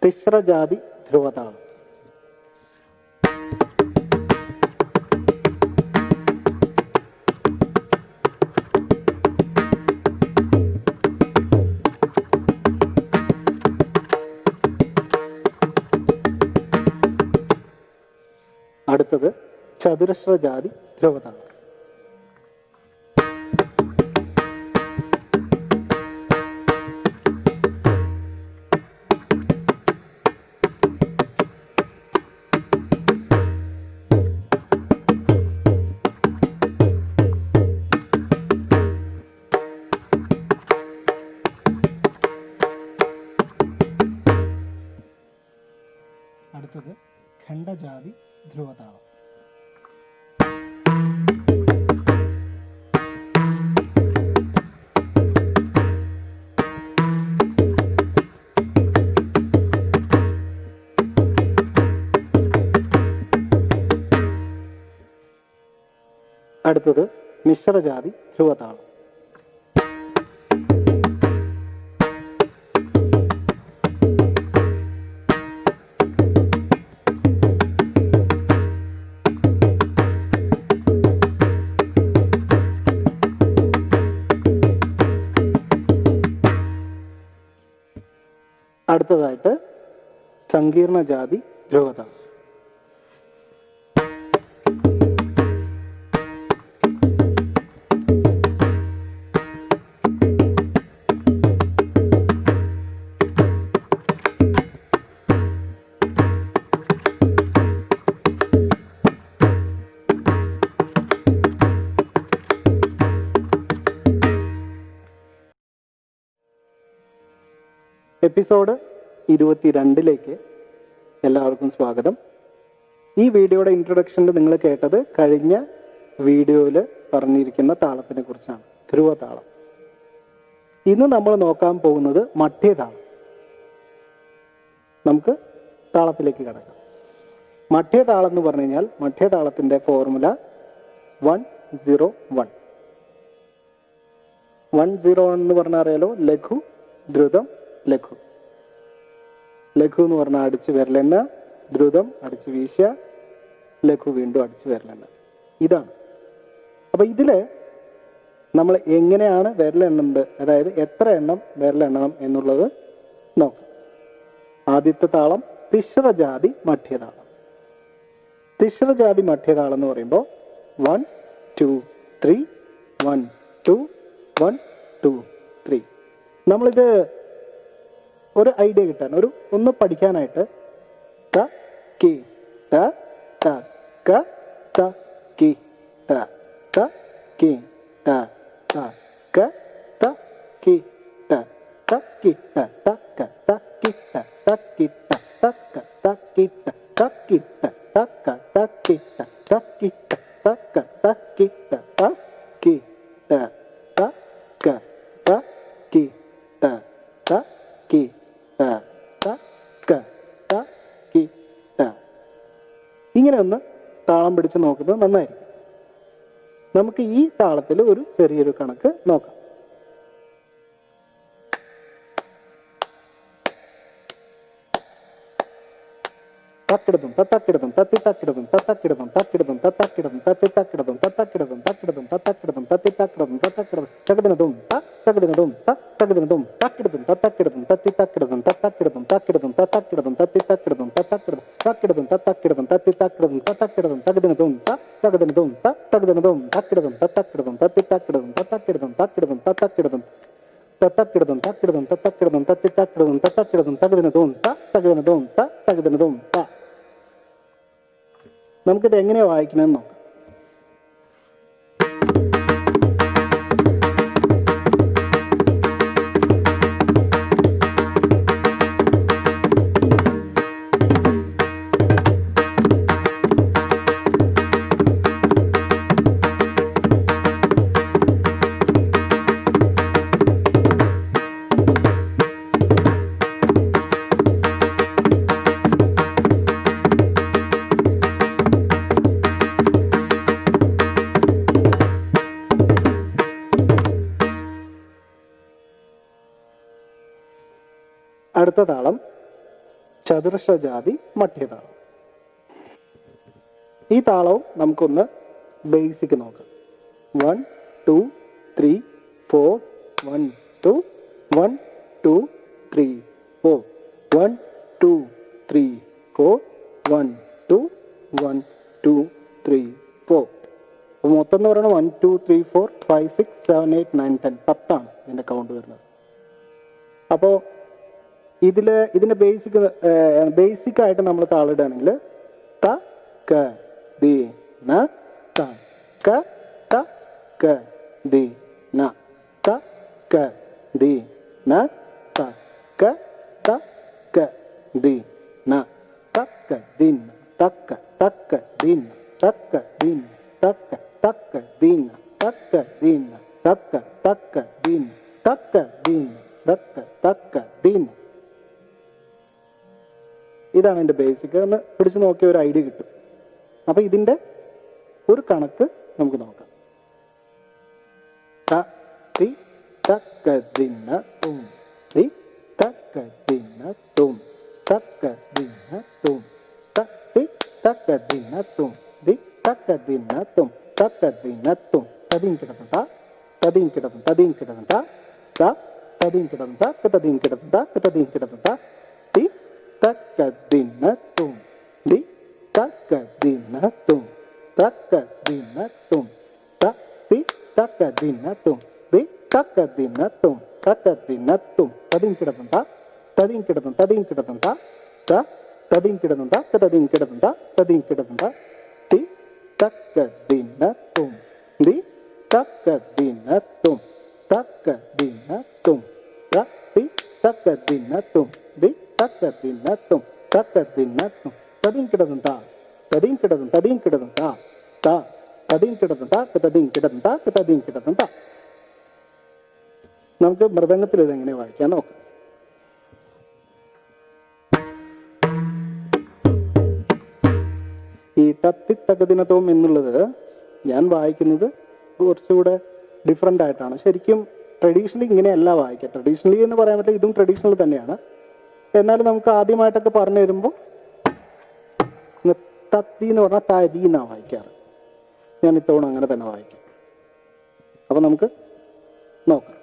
തിശ്രജാതി ധ്രുവതാളം. അടുത്തത് ചതുരശ്രജാതി ധ്രുവതാളം. അടുത്തത് ഖണ്ഡജാതി ധ്രുവതാളം. അടുത്തത് മിശ്രജാതി ധ്രുവതാളം. അടുത്തതായിട്ട് സങ്കീർണജാതി ധ്രുവതാളം. എപ്പിസോഡ് 22 എല്ലാവർക്കും സ്വാഗതം. ഈ വീഡിയോയുടെ ഇൻട്രൊഡക്ഷനിൽ നിങ്ങൾ കേട്ടത് കഴിഞ്ഞ വീഡിയോയിൽ പറഞ്ഞിരിക്കുന്ന താളത്തിനെ കുറിച്ചാണ്, ധ്രുവതാളം. ഇന്ന് നമ്മൾ നോക്കാൻ പോകുന്നത് മഠ്യതാളം. നമുക്ക് താളത്തിലേക്ക് കടക്കാം. മഠ്യതാളം എന്ന് പറഞ്ഞു കഴിഞ്ഞാൽ മഠ്യതാളത്തിൻ്റെ ഫോർമുല 1-0-1. 1-0-1 എന്ന് പറഞ്ഞാൽ അറിയാലോ, ലഘു, ദ്രുതം, ലഘു. ലഘു എന്ന് പറഞ്ഞാൽ അടിച്ച് വിരലെണ്ണ, ദ്രുതം അടിച്ച് വീശുക, ലഘു വീണ്ടും അടിച്ച് വിരലെണ്ണ. ഇതാണ്. അപ്പം ഇതിൽ നമ്മൾ എങ്ങനെയാണ് വിരലെണ്ണുന്നത്, അതായത് എത്ര എണ്ണം വിരലെണ്ണണം എന്നുള്ളത് നോക്കാം. ആദ്യത്തെ താളം തിശ്രജാതി മഠ്യതാളം. തിശ്രജാതി മഠ്യതാളം എന്ന് പറയുമ്പോൾ 1 2 3 1 2 1 2 3. നമ്മളിത് ഒരു ഐഡിയ കിട്ടാൻ, ഒന്ന് പഠിക്കാനായിട്ട് ത കി ത ത ക ത കി ത ത കി ത ത ക ത കി ത ത കി ത ത ക ത കി ത ത കി ത ത ക ത കി ത ത കി ത ത ക ത കി ത ത കി ത ത ക ത കി ത ത കി ത ത ക ത കി ത ത കി ത ത ക ത കി ത. ഇങ്ങനെ ഒന്ന് താളം പിടിച്ച് നോക്കുന്നത് നന്നായിരിക്കും. നമുക്ക് ഈ താളത്തിൽ ഒരു ചെറിയൊരു കണക്ക് നോക്കാം. തക്കിടതും തത്തക്കിടതും തത്തി തക്കിടതും തത്തക്കിടതും തക്കിടതും തത്തക്കിടതും തത്തി തക്കിടതും തത്തക്കിടതും തക്കിടതും തത്തക്കിടതും തത്തി തക്കിടതും തത്തക്കിടതും തകദിനതും തകദിനതും തകദിനതും തക്കിടതും തത്തക്കിടതും തത്തി തക്കിടതും തത്തക്കിടതും തക്കിടതും തത്തക്കിടതും തത്തി തക്കിടതും തത്തക്കിടതും തക്കിടതും തത്തക്കിടതും തത്തി തക്കിടതും തത്തക്കിടതും തകദിനതും തകദിനതും തകദിനതും തക്കിടതും തത്തക്കിടതും തത്തി തക്കിടതും തത്തക്കിടതും തക്കിടതും തത്തക്കിടതും തത്തക്കിടതും തക്കിടതും തത്തക്കിടതും തത്തി തക്കിടതും തത്തക്കിടതും തകദിനതും തകദിനതും തകദിനതും ത. നമുക്കിത് എങ്ങനെയാ വായിക്കണമെന്ന് നോക്കാം. അടുത്ത താളം ചതുരശ്രജാതി മധ്യതാളം. ഈ താളവും നമുക്കൊന്ന് ബേസിക് നോക്കാം. 1 2 3 4 1 2 1 2 3 4 1 2 3 4 1 2 1 2 3 4. അപ്പോൾ മൊത്തം എന്ന് പറയുന്നത് 1 2 3 4 5 6 7 8 9 10 10 ഇതിൻ്റെ കൗണ്ട് വരുന്നത്. അപ്പോൾ ഇതിൻ്റെ ബേസിക് ആയിട്ട് നമ്മൾ താളിടുകയാണെങ്കിൽ ത ക ദി ന ത ക ത ക ദി ന ത ക ദി ന ത ക ത ക ദി ന തക്ക ദിൻ തക്ക തക്ക ദിൻ തക്ക ദിൻ തക്ക തക്ക ദിൻ തക്ക ദിൻ തക്ക തക്ക ദിൻ തക്ക ദിൻ തക്ക തക്ക ദിൻ. ഇതാണ് എൻ്റെ ബേസിക്. ഒന്ന് പിടിച്ച് നോക്കിയ ഒരു ഐഡിയ കിട്ടും. അപ്പൊ ഇതിൻ്റെ ഒരു കണക്ക് നമുക്ക് നോക്കാം. ത തി തക്ക ദിന തും തി തക്ക ദിന തും തക്ക ദിന തും ത തി തക്ക ദിന തും തി തക്ക ദിന തും തക്ക ദിന തും തദീൻ കിടന്ന തദീൻ കിടന്ന തദീൻ കിടന്ന ത തദീൻ കിടന്ന തദീൻ കിടന്ന തദീൻ കിടന്ന തി തക്ക ദിന തും തി തക്ക ദിന തും തക്ക ദിന തും ത തി തക്ക ദിന തും തി തക്ക ദിന തും തക്ക ദിന തും തദീൻ കിടന്ന തദീൻ കിടന്ന തദീൻ കിടന്ന ത തദീൻ കിടന്ന തദീൻ കിടന്ന തദീൻ കിടന്ന തി തക്ക ദിന തും തി തക്ക ദിന തും തക്ക ദിന തും ത തി തക്ക ദിന തും തി തക്ക ദിന തും തക്ക ദിന തും തദീൻ കിടന്ന തദീൻ കിടന്ന തദീൻ കിടന്ന ത തദീൻ കിടന്ന തദീൻ കിടന്ന തദീൻ കിടന്ന. നമുക്ക് മൃദംഗത്തിൽ ഇതെങ്ങനെ വായിക്കാൻ നോക്കാം. ഈ തത്തിത്തകദിനത്വം എന്നുള്ളത് ഞാൻ വായിക്കുന്നത് കുറച്ചുകൂടെ ഡിഫറെൻ്റ് ആയിട്ടാണ്. ശരിക്കും ട്രഡീഷണലി ഇങ്ങനെയല്ല വായിക്കുക. ട്രഡീഷണലി എന്ന് പറയാൻ പറ്റില്ല, ഇതും ട്രഡീഷണൽ തന്നെയാണ്. എന്നാലും നമുക്ക് ആദ്യമായിട്ടൊക്കെ പറഞ്ഞു തരുമ്പോൾ തത്തി എന്ന് പറഞ്ഞാൽ തരി എന്നാണ് വായിക്കാറ്. ഞാൻ ഇത്തവണ അങ്ങനെ തന്നെ വായിക്കും. അപ്പൊ നമുക്ക് നോക്കാം.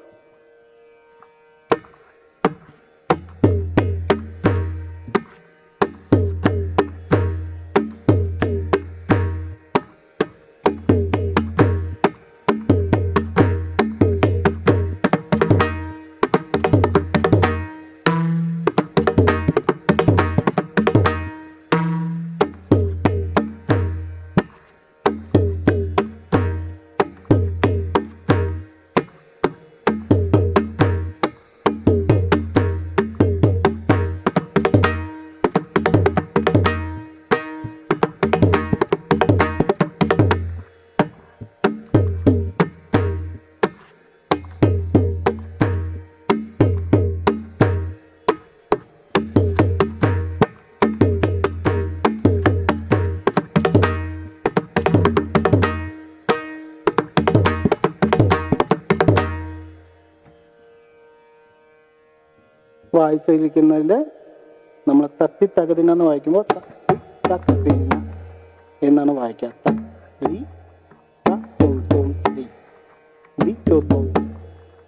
വായിച്ചിരിക്കുന്നതിൽ നമ്മൾ തത്തി തകതിന എന്ന് വായിക്കുമ്പോൾ തകതിന എന്നാണ് വായിക്കുക.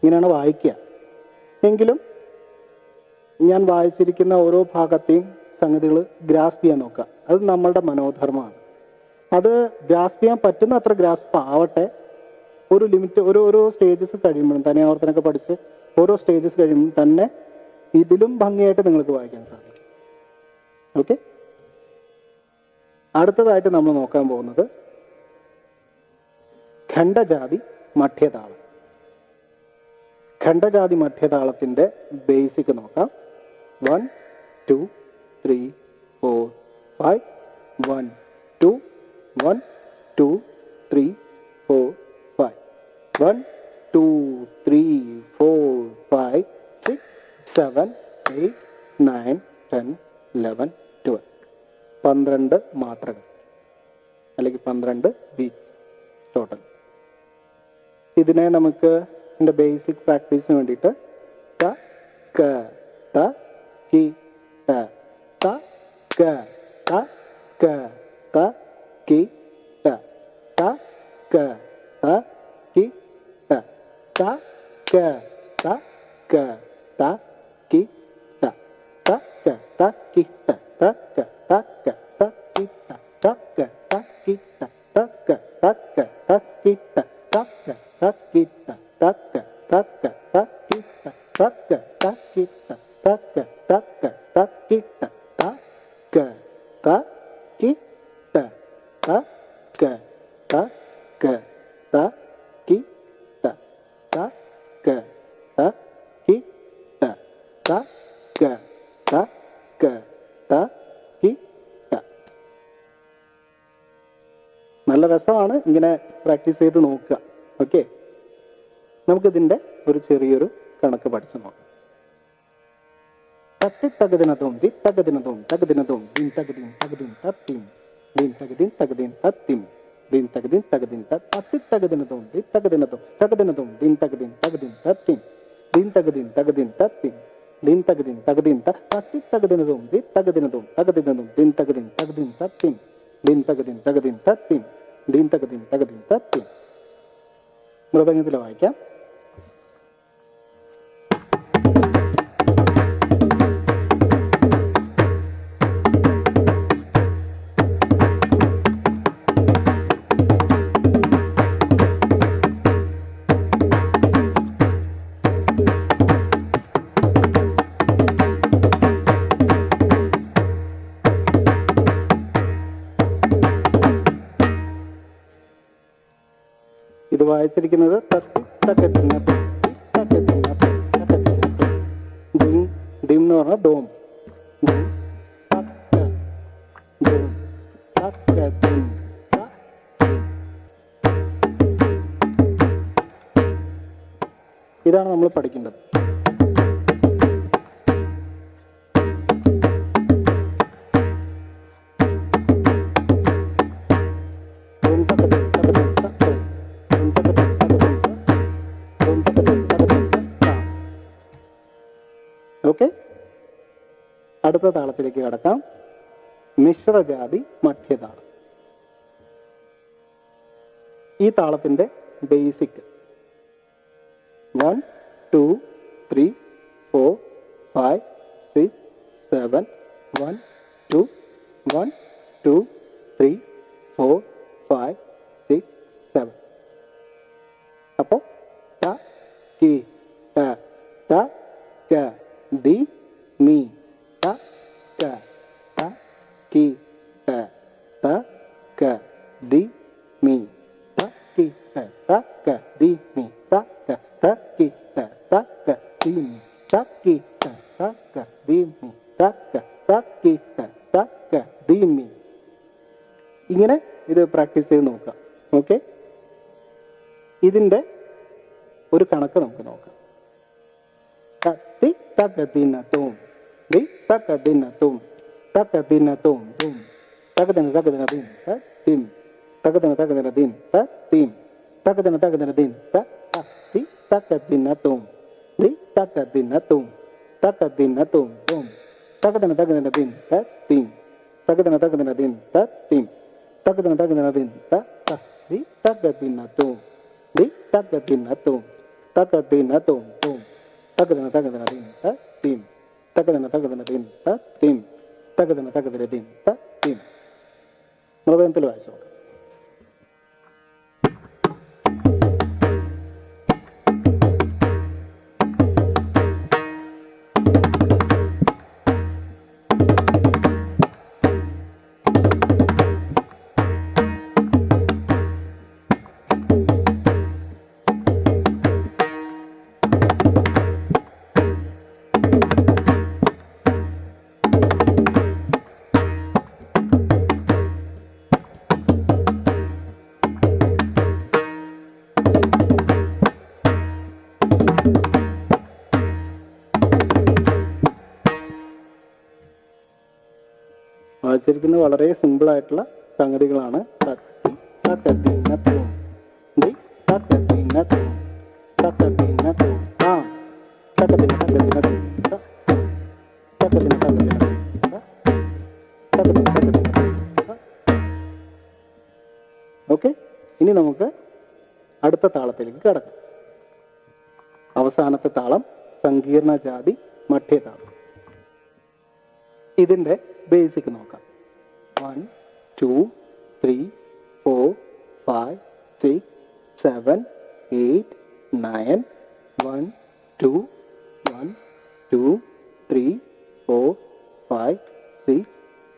ഇങ്ങനെയാണ് വായിക്കുക. എങ്കിലും ഞാൻ വായിച്ചിരിക്കുന്ന ഓരോ ഭാഗത്തെയും സംഗതികൾ ഗ്രാസ്പ് ചെയ്യാൻ നോക്കുക. അത് നമ്മളുടെ മനോധർമ്മമാണ്. അത് ഗ്രാസ്പ് ചെയ്യാൻ പറ്റുന്ന അത്ര ഗ്രാസ്പ് ആവട്ടെ. ഒരു ലിമിറ്റ് ഓരോ സ്റ്റേജസ് കഴിയുമ്പോഴും തനിയാവർത്തനൊക്കെ പഠിച്ച് ഓരോ സ്റ്റേജസ് കഴിയുമ്പോൾ തന്നെ ഇതിലും ഭംഗിയായിട്ട് നിങ്ങൾക്ക് വായിക്കാൻ സാധിക്കും. ഓക്കെ, അടുത്തതായിട്ട് നമ്മൾ നോക്കാൻ പോകുന്നത് ഖണ്ഡജാതി മധ്യതാളം. ഖണ്ഡജാതി മധ്യതാളത്തിന്റെ ബേസിക് നോക്കാം. 1 2 3 4 5 1 2 1 2 3 4 5 1 2 3 4 5 6 7 8 9 10 11 12 12 മാത്രകൾ അല്ലെങ്കിൽ 12 ബീറ്റ്സ് ടോട്ടൽ. ഇതിനെ നമുക്ക് ഇതിൻ്റെ ബേസിക് പ്രാക്ടീസിന് വേണ്ടിയിട്ട് ത ക ത കി ത ത ക ത ക ത കി ത ത ക ത കി ത ത ക ത ക ത കി ത ത ക ത കി ത ത ക ത ക ത കി ത ത ക ത കി ത ത ക ത ക ത കി ത ത ക ത കി ത ത ക ത ക ത കി ത ത ക ത കി ത ത ക ത ക ത കി ത ത ക ത കി ത ത ക ത ക ത കി ത ത ക ത കി ത ത ക ത ക ത കി ത. നല്ല രസമാണ്, ഇങ്ങനെ പ്രാക്ടീസ് ചെയ്ത് നോക്കുക. ഓക്കെ, നമുക്കിതിൻ്റെ ഒരു ചെറിയൊരു കണക്ക് പഠിച്ചു നോക്കാം. തത്തി തകദിനതും ദി തകദിനതും തകദിനതും ദിൻ തകദിൻ തകദിൻ തത്തിം ദിൻ തകദിൻ തകദിൻ തത്തിം ദിൻ തകദിൻ തകദിൻ തത്തി തകദിനതും ദി തകദിനതും തകദിനതും ദിൻ തകദിൻ തകദിൻ തത്തിം ദിൻ തകദിൻ തകദിൻ തത്തിം ദിൻ തകദിൻ തകദിൻ തത്തി തകദിനതും ദി തകദിനതും തകദിനതും ദിൻ തകദിൻ തകദിൻ തത്തിം ദിൻ തകദിൻ തകദിൻ തത്തിം ദിൻ തകദിൻ തകദിൻ തത്തിം. മൃദംഗത്തിൽ വായിക്കാം. ഇത് വായിച്ചിരിക്കുന്നത് ദിം എന്ന് പറഞ്ഞാൽ ദോം. ഇതാണ് നമ്മൾ പഠിക്കേണ്ടത്. ഓക്കെ, അടുത്ത താളത്തിലേക്ക് കടക്കാം. മിശ്രജാതി മധ്യതാളം. ഈ താളത്തിന്റെ ബേസിക് 1 2 3 4 5 6 7 1 2 1 2 3 4 5 6 7. അപ്പോൾ ത കി ത ത ക ദി മി ത ക ത കി ത ത ക ദി മി ത കി ത ത ക ദി മി ത ക ത കി ത ത ക ദി മി ത കി ത ത ക ദി മി ത ക ത കി ത ത ക ദി മി. ഇങ്ങനെ ഇത് പ്രാക്ടീസ് ചെയ്ത് നോക്കാം. ഓക്കെ, ഇതിൻ്റെ ഒരു കണക്ക് നമുക്ക് നോക്കാം. തി തകദിനതും ദി തകദിനതും തകദിനതും തും തകദിന തകദിനദിൻ തത്തിം തകദിന തകദിനദിൻ തത്തിം തകദിന തകദിനദിൻ തി തകദിനതും ദി തകദിനതും തകദിനതും തും തകദിന തകദിനദിൻ തത്തിം തകദിന തകദിനദിൻ തത്തിം തകദിന തകദിനദിൻ തി തകദിനതും ദി തകദിനതും തകദിനതും തും തകദിന തകദിനദിൻ തത്തിം തകദിന തകദിനദിൻ തത്തിം തകദിന തകദിനദിൻ തത്തിം. മൃദംഗത്തിൽ വായിച്ചു നോക്കാം. വായിച്ചിരിക്കുന്നത് വളരെ സിമ്പിൾ ആയിട്ടുള്ള സംഗതികളാണ്. അടുത്ത താളത്തിലേക്ക് കടക്കും. അവസാനത്തെ താളം സങ്കീർണ ജാതി മഠ്യതാളം. ഇതിൻ്റെ ബേസിക് നോക്കാം. 1 2 3 4 5 6 7 8 9 1 2 1 2 3 4 5 6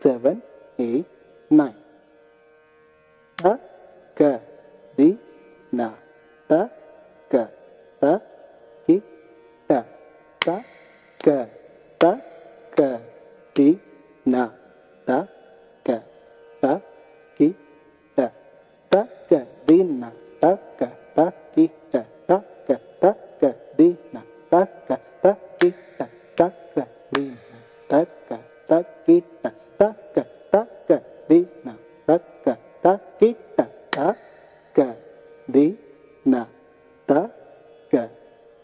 7 8 9. ത ക ദി ന ത ക ത കി ത ത ക ത ക ദി ന ത ക ത കി ത ത ക ദി ന ത ക ത കി ത ത ക ത ക ദി ന ത ക ത കി ത ത ക ദി ന ത ക ത കി ത ത ക ത ക ദി ന ത ക ത കി ത ത ക ദി ന ത ക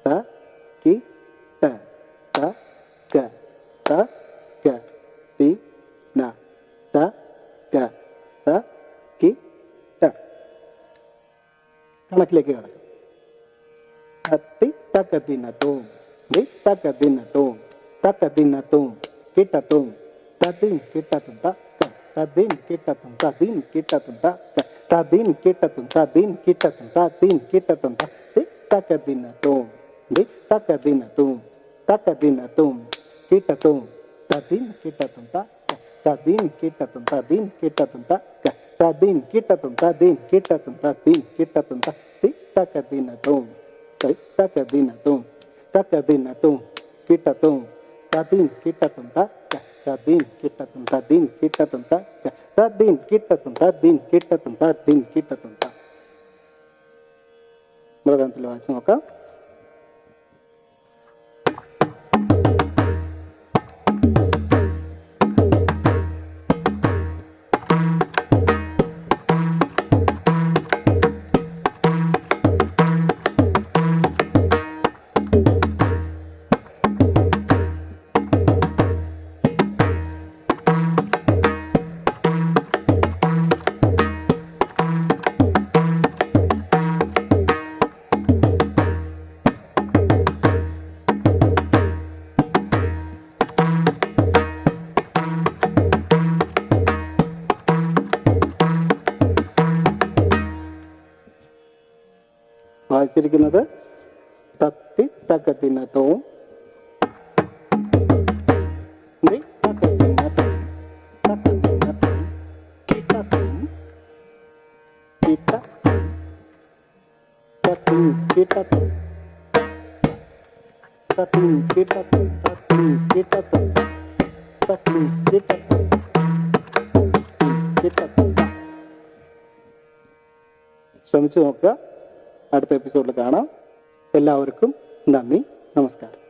ത കി ത ത ക ത ക ദി ന ത ക ത കി ത. കണക്കിലേക്ക് കിടക്കും. തത്തി തക്കത്തിനത്തും ദി തക്കത്തിനത്തും തക്കത്തിനത്തും കിട്ടത്തും തതിൻ കിട്ടത്തും തക്ക തതിൻ കിട്ടത്തും തതിൻ കിട്ടത്തും തക്ക തതിൻ കിട്ടത്തും തതിൻ കിട്ടത്തും തതിൻ കിട്ടത്തും തത്തി തക്കത്തിനത്തും ദി തക്കത്തിനത്തും തക്കത്തിനത്തും കിട്ടത്തും തതിൻ കിട്ടത്തും തക്ക തതിൻ കിട്ടത്തും തതിൻ കിട്ടത്തും തക്ക തതിൻ കിട്ടത്തും തതിൻ കിട്ടത്തും തതിൻ കിട്ടത്തും തത്തി തക്കത്തിനത്തും തക്കത്തിനത്തും തക്കത്തിനത്തും കിട്ടത്തും തതിൻ കിട്ടത്തും തക്ക തതിൻ കിട്ടത്തും തതിൻ കിട്ടത്തും തക്ക തതിൻ കിട്ടത്തും തതിൻ കിട്ടത്തും തതിൻ കിട്ടത്തും ത. മൃദംഗത്തിൽ വായിച്ചു നോക്കാം. വായിച്ചിരിക്കുന്നത് തത്തി തക്കത്തിനത്തും തക്കത്തിനത്തും തക്കത്തിനത്തും കിട്ടത്തും കിട്ട തത്തിൻ കിട്ടത്തും തത്തിൻ കിട്ടത്തും തത്തിൻ കിട്ടത്തും തത്തിൻ കിട്ടത്തും കിട്ടത്തും. ശ്രമിച്ചു നോക്കുക. അടുത്ത എപ്പിസോഡിൽ കാണാം. എല്ലാവർക്കും നന്ദി, നമസ്കാരം.